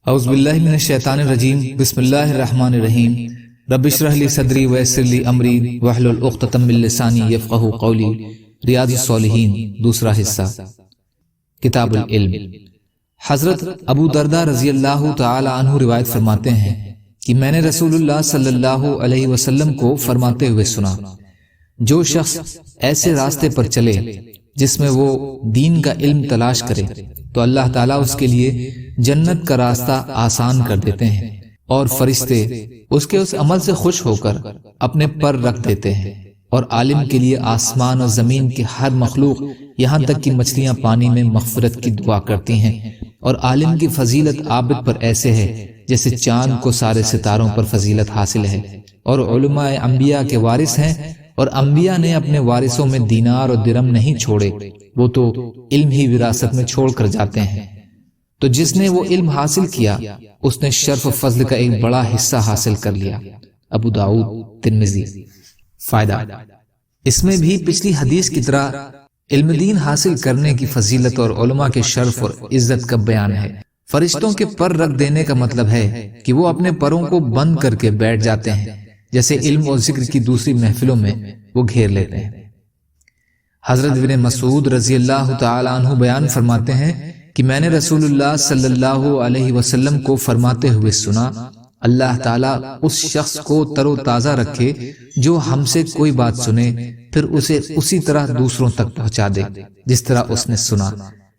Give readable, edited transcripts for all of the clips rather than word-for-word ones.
اعوذ باللہ من الشیطان الرجیم بسم اللہ الرحمن الرحیم رب اشرح لی صدری ویسر لی امری واحلل عقدۃ من لسانی یفقہوا قولی۔ ریاض الصالحین دوسرا حصہ، کتاب العلم۔ حضرت ابو درداء رضی اللہ تعالی عنہ روایت فرماتے ہیں کہ میں نے رسول اللہ صلی اللہ علیہ وسلم کو فرماتے ہوئے سنا، جو شخص ایسے راستے پر چلے جس میں وہ دین کا علم تلاش کرے تو اللہ تعالیٰ اس کے لیے جنت کا راستہ آسان کر دیتے ہیں، اور فرشتے اس کے اس عمل سے خوش ہو کر اپنے پر رکھ دیتے ہیں، اور عالم کے لیے آسمان اور زمین کی ہر مخلوق یہاں تک کہ مچھلیاں پانی میں مغفرت کی دعا کرتی ہیں، اور عالم کی فضیلت عابد پر ایسے ہے جیسے چاند کو سارے ستاروں پر فضیلت حاصل ہے، اور علماء انبیاء کے وارث ہیں، اور انبیاء نے اپنے وارثوں میں دینار اور درم نہیں چھوڑے، وہ تو علم ہی وراثت میں چھوڑ کر جاتے ہیں۔ تو جس نے وہ علم حاصل کیا اس نے شرف و فضل کا ایک بڑا حصہ حاصل کر لیا۔ ابو داؤد، ترمذی۔ فائدہ، اس میں بھی پچھلی حدیث کی طرح علم دین حاصل کرنے کی فضیلت اور علماء کے شرف اور عزت کا بیان ہے۔ فرشتوں کے پر رکھ دینے کا مطلب ہے کہ وہ اپنے پروں کو بند کر کے بیٹھ جاتے ہیں، جیسے علم اور ذکر کی دوسری محفلوں میں وہ گھیر لیتے ہیں۔ حضرت ابن مسعود رضی اللہ تعالی عنہ بیان فرماتے ہیں کہ میں نے رسول اللہ صلی اللہ علیہ وسلم کو فرماتے ہوئے سنا، اللہ تعالیٰ اس شخص کو تر و تازہ رکھے جو ہم سے کوئی بات سنے پھر اسے اسی طرح دوسروں تک پہنچا دے جس طرح اس نے سنا،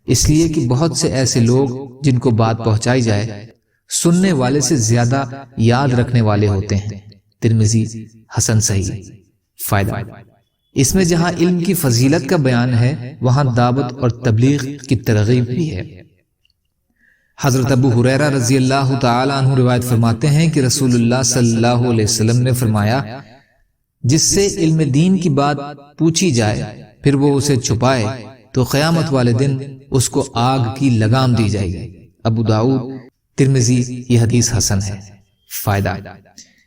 اس لیے کہ بہت سے ایسے لوگ جن کو بات پہنچائی جائے سننے والے سے زیادہ یاد رکھنے والے ہوتے ہیں۔ ترمذی، حسن صحیح۔ فائدہ، اس میں جہاں علم کی فضیلت کا بیان ہے وہاں دعوت اور تبلیغ کی ترغیب بھی ہے۔ حضرت ابو ہریرہ رضی اللہ تعالی عنہ روایت فرماتے ہیں کہ رسول اللہ صلی اللہ علیہ وسلم نے فرمایا، جس سے علم دین کی بات پوچھی جائے پھر وہ اسے چھپائے تو قیامت والے دن اس کو آگ کی لگام دی جائے گی۔ ابو داؤد، ترمذی۔ یہ حدیث حسن ہے۔ فائدہ،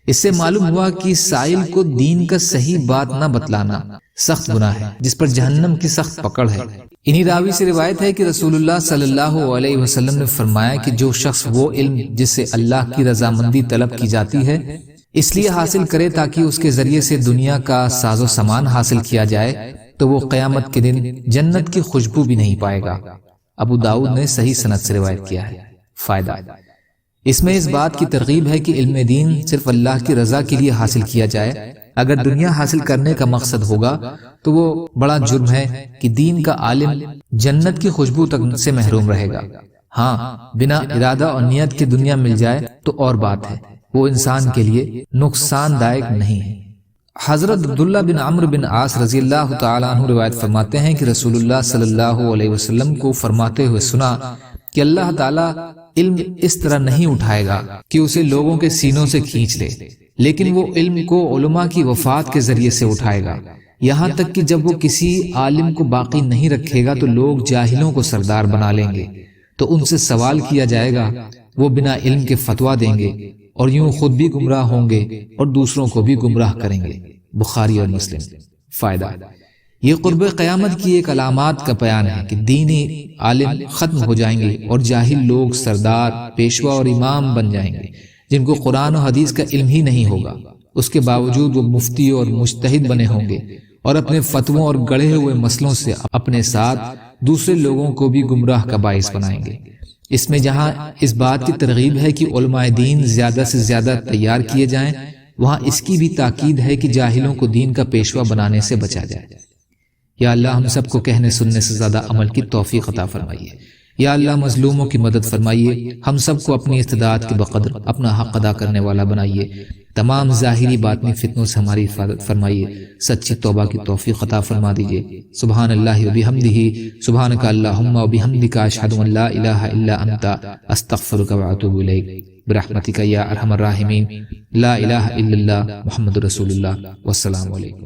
اس سے معلوم ہوا کہ سائل کو دین کا صحیح بات نہ بتلانا سخت گناہ ہے جس پر جہنم کی سخت پکڑ ہے۔ انہی راوی سے روایت ہے کہ رسول اللہ صلی اللہ علیہ وسلم نے فرمایا کہ جو شخص وہ علم جس سے اللہ کی رضامندی طلب کی جاتی ہے اس لیے حاصل کرے تاکہ اس کے ذریعے سے دنیا کا ساز و سامان حاصل کیا جائے تو وہ قیامت کے دن جنت کی خوشبو بھی نہیں پائے گا۔ ابو داؤد نے صحیح سند سے روایت کیا ہے۔ فائدہ، اس میں اس بات کی ترغیب ہے کہ علم دین صرف اللہ کی رضا کے لیے حاصل کیا جائے۔ اگر دنیا حاصل کرنے کا مقصد ہوگا تو وہ بڑا جرم ہے کہ دین کا عالم جنت کی خوشبو تک سے محروم رہے گا۔ ہاں، بنا ارادہ اور نیت کے دنیا مل جائے تو اور بات ہے، وہ انسان کے لیے نقصان دائق نہیں ہے۔ حضرت عبداللہ بن عمرو بن عاص رضی اللہ تعالی عنہ روایت فرماتے ہیں کہ رسول اللہ صلی اللہ علیہ وسلم کو فرماتے ہوئے سنا کہ اللہ تعالیٰ علم اس طرح نہیں اٹھائے گا کہ اسے لوگوں کے سینوں سے کھینچ لے، لیکن وہ علم کو علماء کی وفات کے ذریعے سے اٹھائے گا، یہاں تک کہ جب وہ کسی عالم کو باقی نہیں رکھے گا تو لوگ جاہلوں کو سردار بنا لیں گے، تو ان سے سوال کیا جائے گا، وہ بنا علم کے فتویٰ دیں گے اور یوں خود بھی گمراہ ہوں گے اور دوسروں کو بھی گمراہ کریں گے۔ بخاری اور مسلم۔ فائدہ، یہ قرب قیامت کی ایک علامات کا بیان ہے کہ دینی عالم ختم ہو جائیں گے اور جاہل لوگ سردار، پیشوا اور امام بن جائیں گے جن کو قرآن و حدیث کا علم ہی نہیں ہوگا، اس کے باوجود وہ مفتی اور مجتہد بنے ہوں گے اور اپنے فتووں اور گڑھے ہوئے مسئلوں سے اپنے ساتھ دوسرے لوگوں کو بھی گمراہ کا باعث بنائیں گے۔ اس میں جہاں اس بات کی ترغیب ہے کہ علماء دین زیادہ سے زیادہ تیار کیے جائیں وہاں اس کی بھی تاکید ہے کہ جاہلوں کو دین کا پیشوا بنانے سے بچا جائے۔ یا اللہ ہم سب کو کہنے سننے سے زیادہ عمل کی توفیق عطا فرمائیے۔ یا اللہ مظلوموں کی مدد فرمائیے، ہم سب کو اپنی استطاعت کے بقدر اپنا حق ادا کرنے والا بنائیے، تمام ظاہری باطنی فتنوں سے ہماری حفاظت فرمائیے، سچی توبہ کی توفیق عطا فرما دیجیے۔ سبحان اللہ و بحمدہ، سبحانک اللہم و بحمدک، اشہد ان لا الہ الا انت، استغفرک و اتوب الیک، برحمتک یا ارحم الراحمین۔ لا الہ الا اللہ، محمد رسول اللہ، والسلام علیکم۔